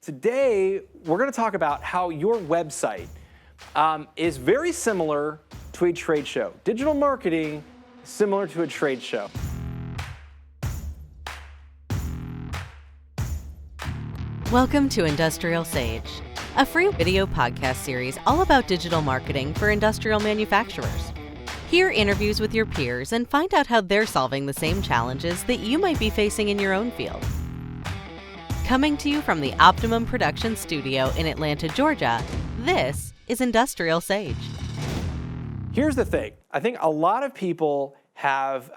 Today, we're going to talk about how your website is very similar to a trade show. Digital marketing is similar to a trade show. Welcome to IndustrialSage, a free video podcast series all about digital marketing for industrial manufacturers. Hear interviews with your peers and find out how they're solving the same challenges that you might be facing in your own field. Coming to you from the Optimum Production Studio in Atlanta, Georgia, this is IndustrialSage. Here's the thing. I think a lot of people have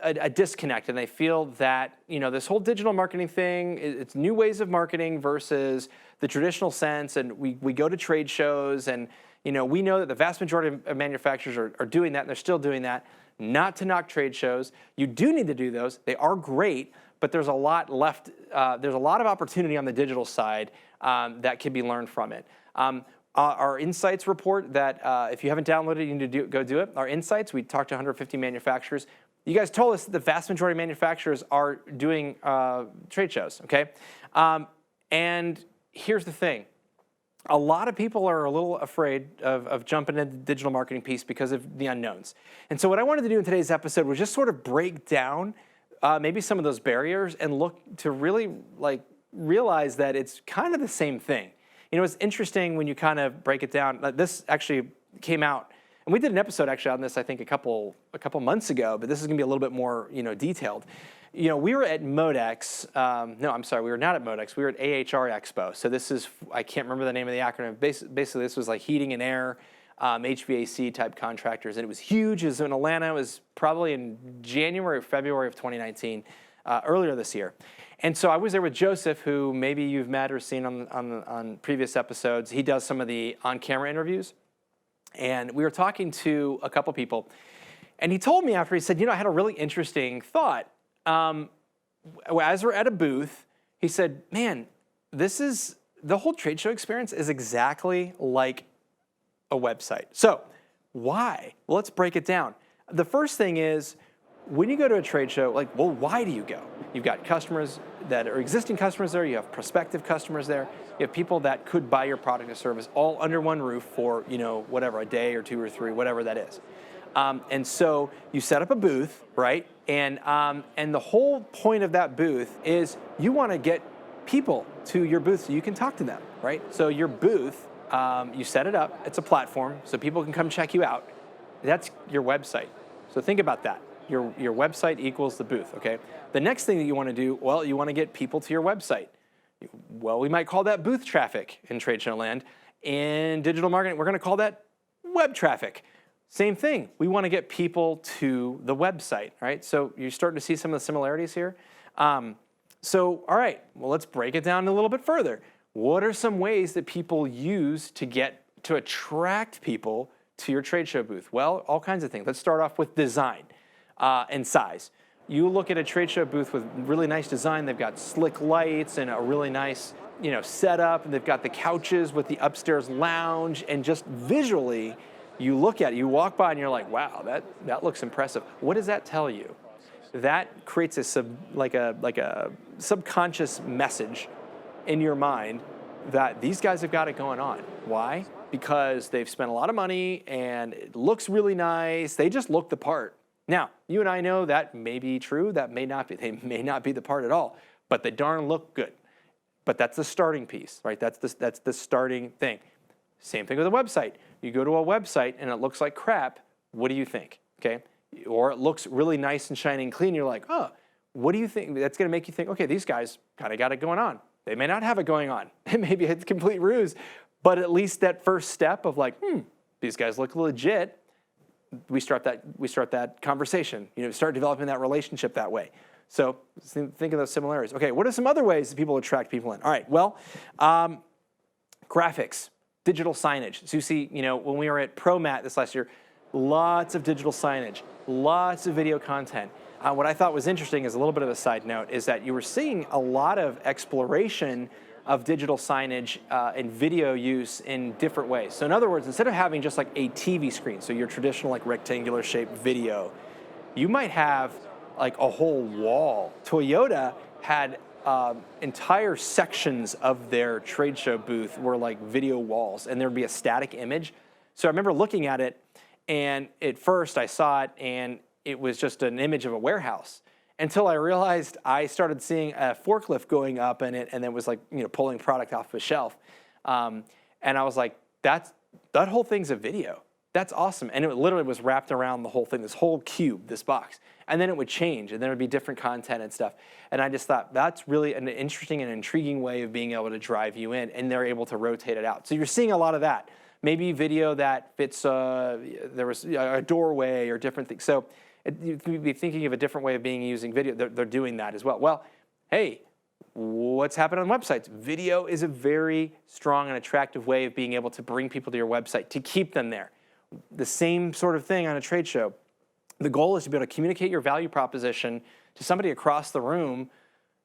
a disconnect, and they feel that this whole digital marketing thing, it's new ways of marketing versus the traditional sense. And we go to trade shows, and we know that the vast majority of manufacturers are doing that, and they're still doing that. Not to knock trade shows. You do need to do those. They are great, but there's a lot left. There's a lot of opportunity on the digital side that can be learned from it. Our Insights report that if you haven't downloaded it, you need to go do it. Our Insights, we talked to 150 manufacturers. You guys told us that the vast majority of manufacturers are doing trade shows, okay? And here's the thing. A lot of people are a little afraid of jumping into the digital marketing piece because of the unknowns. And so what I wanted to do in today's episode was just sort of break down maybe some of those barriers and look to really realize that it's kind of the same thing. It's interesting when you kind of break it down. This actually came out, and we did an episode actually on this, I think a couple months ago, but this is gonna be a little bit more detailed. We were at Modex. No, I'm sorry, we were not at Modex. We were at AHR Expo. So this is, I can't remember the name of the acronym. Basically, this was like heating and air, HVAC type contractors, and it was huge. It was in Atlanta. It was probably in January or February of 2019, earlier this year. And so I was there with Joseph, who maybe you've met or seen on previous episodes. He does some of the on-camera interviews. And we were talking to a couple people. And he told me after, he said, I had a really interesting thought. As we're at a booth, he said, man, the whole trade show experience is exactly like a website. So why? Well, let's break it down. The first thing is, when you go to a trade show, why do you go? You've got customers that are existing customers there. You have prospective customers there. You have people that could buy your product or service all under one roof for, whatever, a day or two or three, whatever that is. And so you set up a booth, right? And the whole point of that booth is you want to get people to your booth so you can talk to them, right? So your booth, you set it up. It's a platform so people can come check you out. That's your website. So think about that. Your website equals the booth, okay? The next thing that you want to do, well, you want to get people to your website. Well, we might call that booth traffic in trade show land. In digital marketing, we're going to call that web traffic. Same thing. We want to get people to the website, right? So you're starting to see some of the similarities here. So, all right, well, let's break it down a little bit further. What are some ways that people use to attract people to your trade show booth? Well, all kinds of things. Let's start off with design. And size. You look at a trade show booth with really nice design. They've got slick lights and a really nice, setup. And they've got the couches with the upstairs lounge. And just visually, you look at it, you walk by, and you're like, wow, that looks impressive. What does that tell you? That creates a subconscious message in your mind that these guys have got it going on. Why? Because they've spent a lot of money and it looks really nice. They just look the part. Now, you and I know that may be true, that may not be. They may not be the part at all, but they darn look good. But that's the starting piece, right? That's the starting thing. Same thing with a website. You go to a website and it looks like crap, what do you think, okay? Or it looks really nice and shiny and clean, you're like, oh, what do you think? That's gonna make you think, okay, these guys kind of got it going on. They may not have it going on. Maybe it's a complete ruse, but at least that first step of these guys look legit, we start that conversation, start developing that relationship that way. So think of those similarities. Okay, what are some other ways that people attract people in? All right, well, graphics, digital signage. So you see, when we were at Promat this last year, lots of digital signage, lots of video content. What I thought was interesting, as a little bit of a side note, is that you were seeing a lot of exploration of digital signage and video use in different ways. So in other words, instead of having just like a TV screen, so your traditional rectangular shaped video, you might have like a whole wall. Toyota had entire sections of their trade show booth were like video walls, and there'd be a static image. So I remember looking at it, and at first I saw it, and it was just an image of a warehouse. Until I realized I started seeing a forklift going up in it, and it was like, pulling product off a shelf. And I was like, that whole thing's a video. That's awesome. And it literally was wrapped around the whole thing, this whole cube, this box. And then it would change, and then it would be different content and stuff. And I just thought that's really an interesting and intriguing way of being able to drive you in, and they're able to rotate it out. So you're seeing a lot of that. Maybe video that fits, there was a doorway or different things. So you could be thinking of a different way of using video. They're doing that as well. Well, hey, what's happening on websites? Video is a very strong and attractive way of being able to bring people to your website, to keep them there. The same sort of thing on a trade show. The goal is to be able to communicate your value proposition to somebody across the room.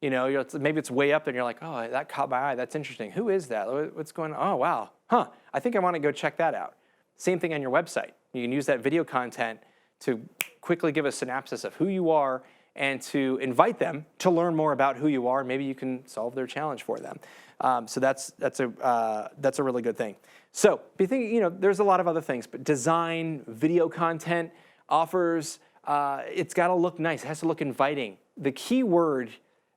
Maybe it's way up there and you're like, oh, that caught my eye. That's interesting. Who is that? What's going on? Oh, wow. Huh. I think I want to go check that out. Same thing on your website. You can use that video content to quickly give a synopsis of who you are and to invite them to learn more about who you are. Maybe you can solve their challenge for them. So that's a really good thing. So be thinking, there's a lot of other things, but design, video content, offers, it's got to look nice. It has to look inviting. The key word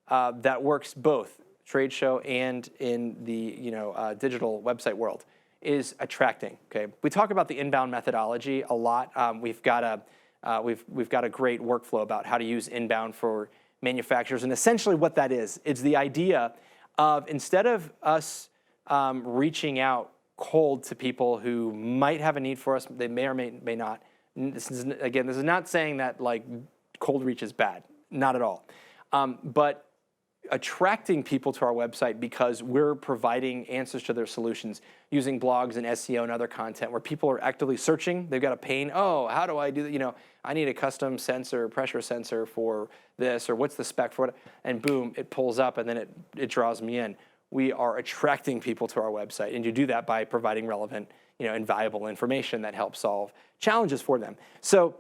that works both trade show and in the digital website world is attracting. Okay, we talk about the inbound methodology a lot. We've got a great workflow about how to use inbound for manufacturers, and essentially what that is, it's the idea of, instead of us reaching out cold to people who might have a need for us, they may or may not. This is not saying that like cold reach is bad, not at all. But attracting people to our website because we're providing answers to their solutions using blogs and SEO and other content where people are actively searching. They've got a pain. Oh, how do I do that? I need a custom sensor, pressure sensor for this, or what's the spec for it? And boom, it pulls up, and then it draws me in. We are attracting people to our website, and you do that by providing relevant, and valuable information that helps solve challenges for them. So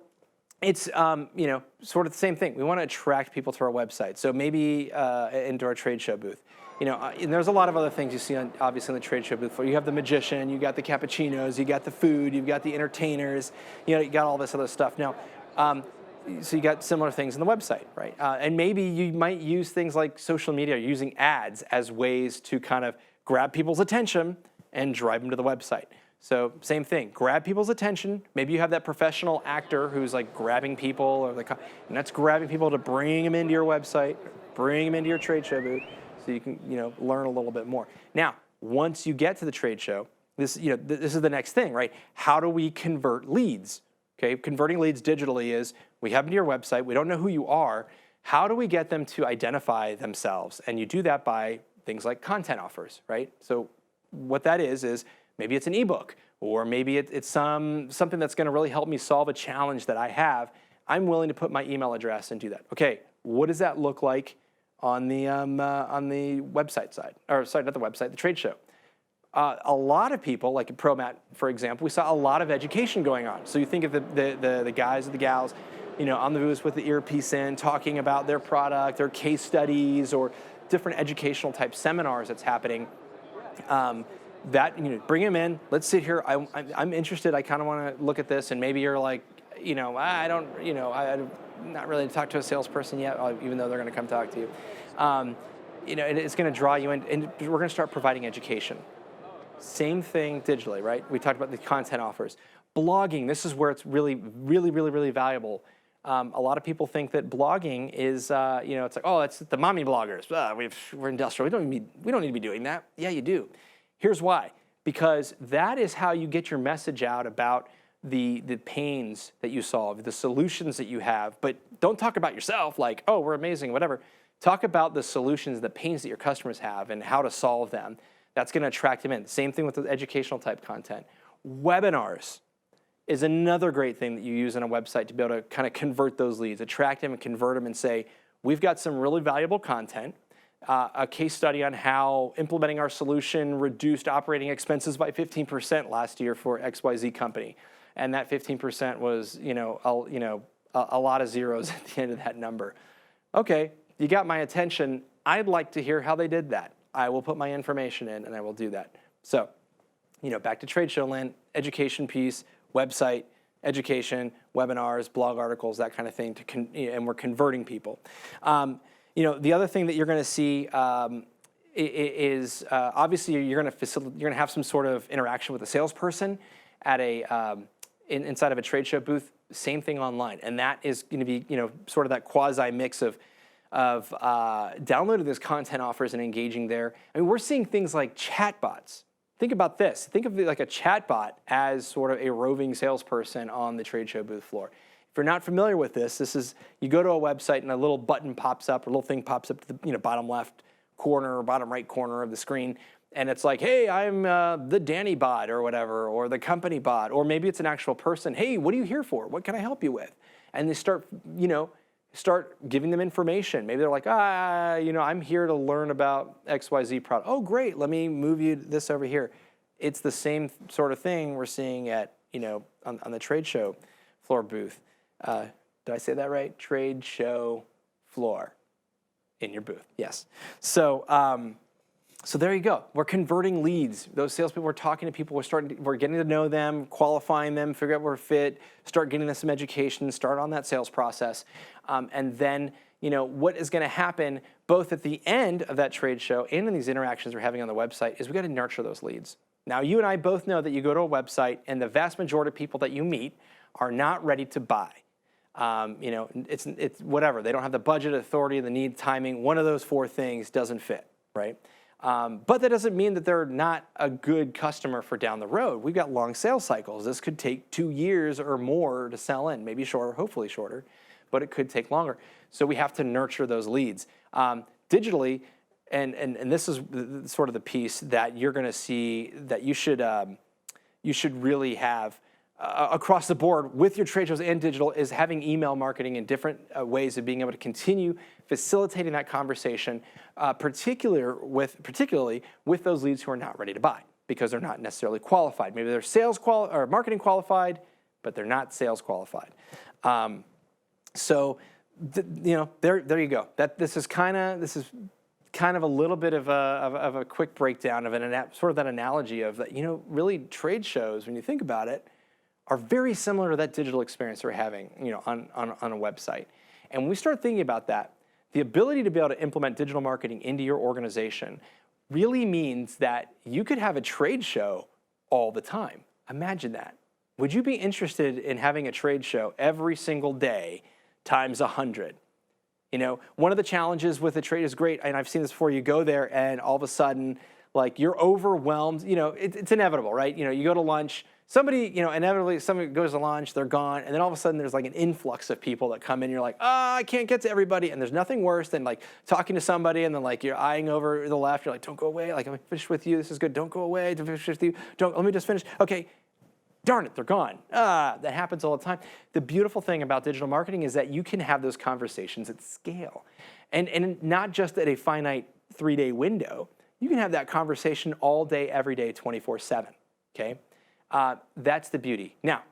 it's sort of the same thing. We want to attract people to our website. So maybe into our trade show booth. And there's a lot of other things you see obviously in the trade show booth. You have the magician, you got the cappuccinos, you got the food, you've got the entertainers, you got all this other stuff. Now, so you got similar things in the website, right? And maybe you might use things like social media, using ads as ways to kind of grab people's attention and drive them to the website. So same thing, grab people's attention. Maybe you have that professional actor who's like grabbing people, and that's grabbing people to bring them into your website, bring them into your trade show booth, so you can learn a little bit more. Now, once you get to the trade show, this is the next thing, right? How do we convert leads? Okay, converting leads digitally is we have them to your website, we don't know who you are. How do we get them to identify themselves? And you do that by things like content offers, right? So what that is maybe it's an ebook, or maybe it's something that's going to really help me solve a challenge that I have. I'm willing to put my email address and do that. Okay, what does that look like on the website side? Or sorry, not the website, the trade show. A lot of people, like at Promat, for example, we saw a lot of education going on. So you think of the guys or the gals, on the booths with the earpiece in, talking about their product, their case studies, or different educational type seminars that's happening. Bring them in. Let's sit here. I'm interested. I kind of want to look at this, and maybe you're like, I'm not really talk to a salesperson yet, even though they're going to come talk to you. It's going to draw you in, and we're going to start providing education. Same thing digitally, right? We talked about the content offers. Blogging, this is where it's really, really, really, really valuable. A lot of people think that blogging is, it's like, oh, it's the mommy bloggers. We're industrial. We don't need to be doing that. Yeah, you do. Here's why. Because that is how you get your message out about the pains that you solve, the solutions that you have. But don't talk about yourself like, oh, we're amazing, whatever. Talk about the solutions, the pains that your customers have and how to solve them. That's going to attract them in. Same thing with the educational type content. Webinars is another great thing that you use on a website to be able to kind of convert those leads, attract them and convert them and say, we've got some really valuable content, a case study on how implementing our solution reduced operating expenses by 15% last year for XYZ company. And that 15% was, a lot of zeros at the end of that number. Okay, you got my attention. I'd like to hear how they did that. I will put my information in and I will do that. So, back to trade show land, education piece, website, education, webinars, blog articles, that kind of thing, and we're converting people. The other thing that you're going to see is obviously you're going to have some sort of interaction with a salesperson at inside of a trade show booth. Same thing online, and that is going to be sort of that quasi mix of downloading those content offers and engaging there. I mean, we're seeing things like chatbots. Think about this. Think of it like a chatbot as sort of a roving salesperson on the trade show booth floor. If you're not familiar with this is you go to a website and a little button pops up, or a little thing pops up to the bottom left corner or bottom right corner of the screen, and it's like, hey, I'm the Danny bot or whatever, or the company bot, or maybe it's an actual person. Hey, what are you here for? What can I help you with? And they start giving them information. Maybe they're like, I'm here to learn about XYZ product. Oh, great, let me move you this over here. It's the same sort of thing we're seeing at, on the trade show floor booth. Did I say that right? Trade show floor in your booth, yes. So there you go. We're converting leads. Those salespeople, we're talking to people, we're getting to know them, qualifying them, figure out where we're fit, start getting them some education, start on that sales process. And then, what is going to happen both at the end of that trade show and in these interactions we're having on the website is we got to nurture those leads. Now, you and I both know that you go to a website and the vast majority of people that you meet are not ready to buy. It's whatever. They don't have the budget, authority, the need, timing. One of those four things doesn't fit, right? But that doesn't mean that they're not a good customer for down the road. We've got long sales cycles. This could take 2 years or more to sell in, maybe shorter, hopefully shorter, but it could take longer. So we have to nurture those leads. Digitally, and this is sort of the piece that you're going to see that you should really have across the board with your trade shows and digital is having email marketing and different ways of being able to continue facilitating that conversation, particularly with those leads who are not ready to buy because they're not necessarily qualified. Maybe they're or marketing qualified, but they're not sales qualified. There you go. This is kind of a little bit of a quick breakdown of sort of that analogy of that. Really trade shows, when you think about it, are very similar to that digital experience we're having, on a website. And when we start thinking about that, the ability to be able to implement digital marketing into your organization really means that you could have a trade show all the time. Imagine that. Would you be interested in having a trade show every single day times 100? One of the challenges with a trade is great, and I've seen this before. You go there and all of a sudden, like, you're overwhelmed. It's inevitable, right? You go to lunch. Inevitably, somebody goes to lunch, they're gone, and then all of a sudden there's like an influx of people that come in. You're like, I can't get to everybody, and there's nothing worse than like talking to somebody and then like you're eyeing over to the left. You're like, don't go away. Like, I'm finished with you. This is good. Don't go away. Don't finish with you. Let me just finish. Okay, darn it, they're gone. That happens all the time. The beautiful thing about digital marketing is that you can have those conversations at scale, and not just at a finite 3-day window. You can have that conversation all day, every day, 24/7. Okay. That's the beauty. Now,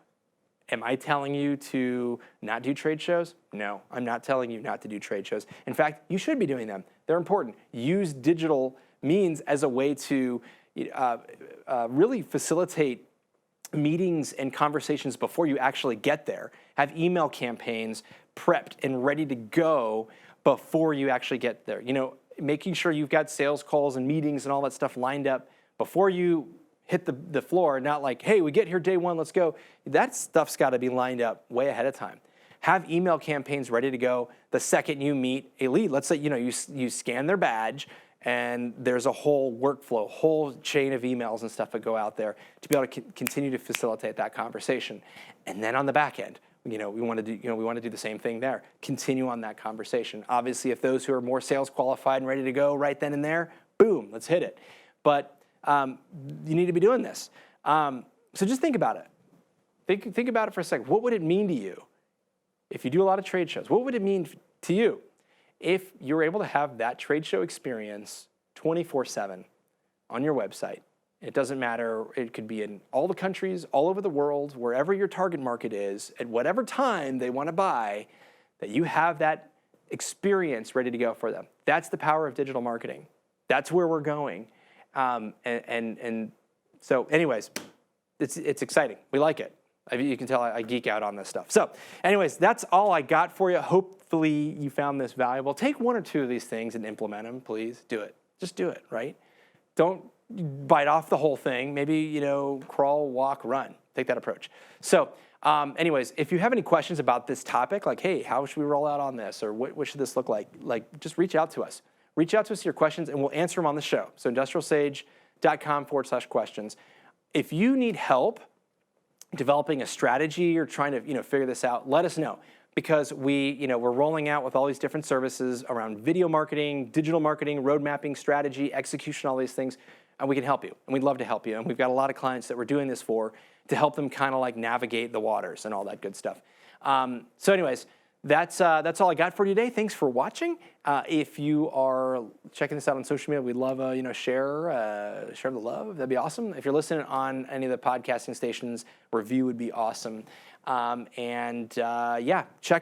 am I telling you to not do trade shows? No, I'm not telling you not to do trade shows. In fact, you should be doing them. They're important. Use digital means as a way to really facilitate meetings and conversations before you actually get there. Have email campaigns prepped and ready to go before you actually get there. Making sure you've got sales calls and meetings and all that stuff lined up before you hit the floor, not like, hey, we get here day one, let's go. That stuff's got to be lined up way ahead of time. Have email campaigns ready to go the second you meet a lead. Let's say, you scan their badge and there's a whole workflow, whole chain of emails and stuff that go out there to be able to continue to facilitate that conversation. And then on the back end, we want to do the same thing there. Continue on that conversation. Obviously, if those who are more sales qualified and ready to go right then and there, boom, let's hit it. But you need to be doing this. So just think about it. Think about it for a second. What would it mean to you if you do a lot of trade shows? What would it mean to you if you're able to have that trade show experience 24/7 on your website? It doesn't matter. It could be in all the countries, all over the world, wherever your target market is, at whatever time they want to buy, that you have that experience ready to go for them. That's the power of digital marketing. That's where we're going. And so anyways, it's exciting. We like it. You can tell I geek out on this stuff. So anyways, that's all I got for you. Hopefully you found this valuable. Take one or two of these things and implement them, please. Do it. Just do it, right? Don't bite off the whole thing. Maybe, crawl, walk, run. Take that approach. So anyways, if you have any questions about this topic, like, hey, how should we roll out on this? Or what should this look like? Just reach out to us. Reach out to us with your questions, and we'll answer them on the show. So industrialsage.com/questions. If you need help developing a strategy or trying to figure this out, let us know, because we're rolling out with all these different services around video marketing, digital marketing, road mapping, strategy, execution, all these things, and we can help you, and we'd love to help you. And we've got a lot of clients that we're doing this for to help them kind of like navigate the waters and all that good stuff. So anyways, that's all I got for you today. Thanks for watching. If you are checking this out on social media, we'd love share the love. That'd be awesome. If you're listening on any of the podcasting stations, review would be awesome. Check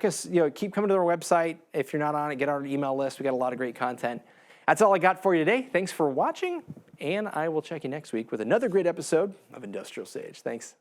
us. Keep coming to our website. If you're not on it, get on our email list. We got a lot of great content. That's all I got for you today. Thanks for watching, and I will check you next week with another great episode of Industrial Sage. Thanks.